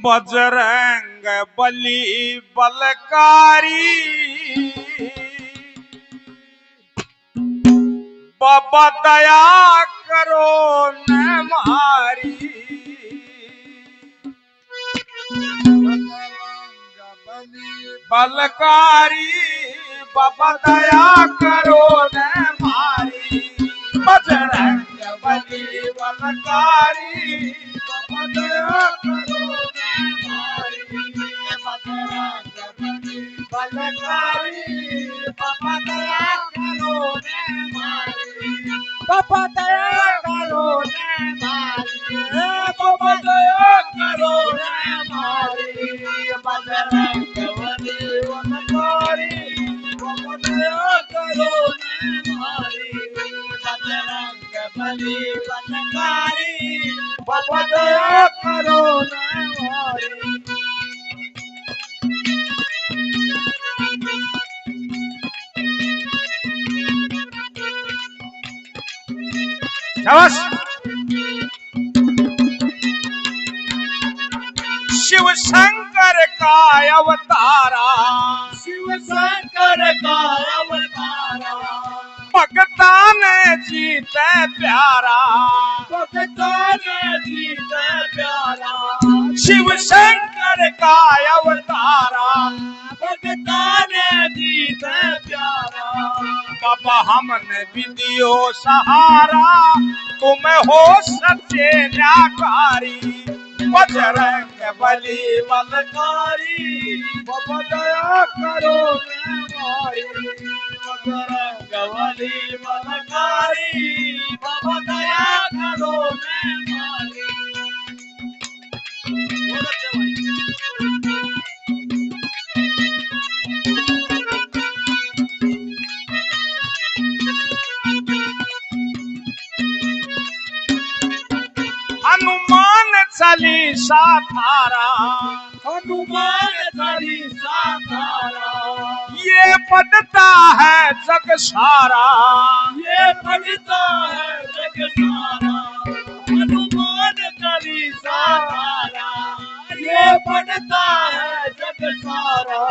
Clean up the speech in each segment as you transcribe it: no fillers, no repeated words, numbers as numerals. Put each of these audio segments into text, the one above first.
बजरंग बली बलकारी बाबा दया करो न मारी। बलकारी बाबा दया करो न मारी। बजरंग बली बलकारी बाबा दया करो न मारी। बजरंग बली बलकारी बाबा दया करो न मारी। बाबा दया करो न मारी। बाबा दया करो न मारी। बजरंग बली बलकारी बाबा दया करो न मारी। बजरंग बली बलकारी बाबा दया करो न मारी। शाबाश। शिव शंकर का अवतारा शिव शंकर का अवतारा भगता ने जीते प्यारा भगता ने जीते प्यारा। शिव शंकर का अवतारा भगता ने जीते प्यारा। बाबा हमने भी दियो सहारा तुम हो सच्चे न्याकारी। बजरंग बली बलकारी बाबा दया करो न मारी। बजरंग बली बलकारी बाबा दया करो न मारी। हनुमान चालीसा थारा हनुमान चालीसा थारा। ये पढ़ता है जग सारा ये पढ़ता है जग सारा। हनुमान चालीसा थारा ये पढ़ता है जग सारा।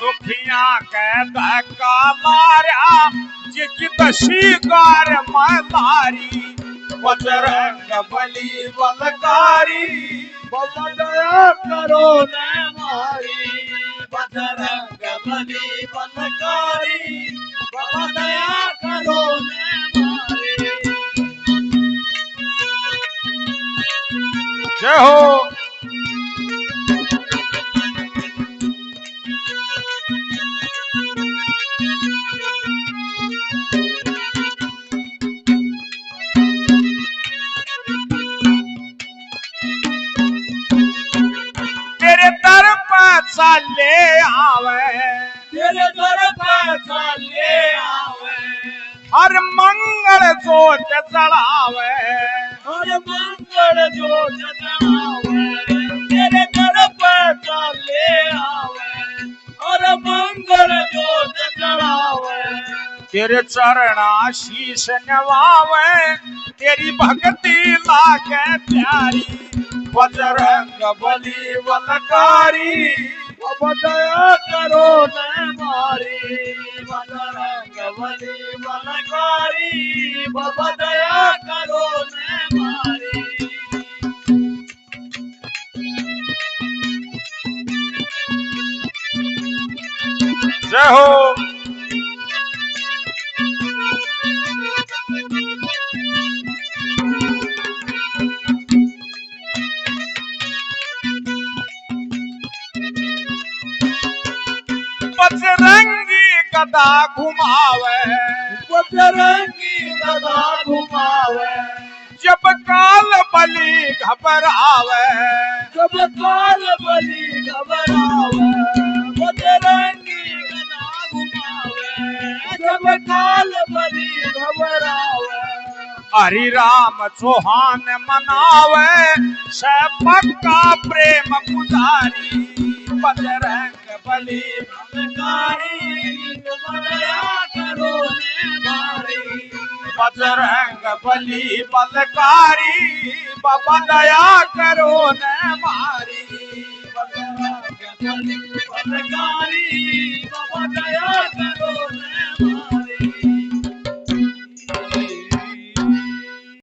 दुखिया के धक्का मारा जिकी दशीकार मारी। बजरंग बली बलकारी बाबा दया करो न मारी। बजरंग बली बलकारी बाबा दया करो न मारी। जय हो। तेरे दर पर चले आवे तेरे दर पर चले आवे। हर मंगल जोत जलावे हर मंगल जोत जलावे। तेरे दर पर चले आवे हर मंगल जोत जलावे। तेरे चरणा शीश नवावे तेरी भक्ति लागे प्यारी। बजरंग बली बलकारी बाबा दया करो न मारी। बजरंग बली बलकारी बाबा दया करो न मारी। जय हो। बजरंगी गदा घुमावे बजरंगी गदा घुमावे। जब काल बली घबरावे जब काल बली घबरावे। बजरंगी गदा घुमावे जब काल बली घबरावे। हरि राम चौहान मनावे से पक्का प्रेम पुजारी। बजरंग बली बलकारी दया करो ने मारी बजरंग बली बलकारी बाबा दया करो ने मारी बजरंग बली बलकारी बाबा दया करो ने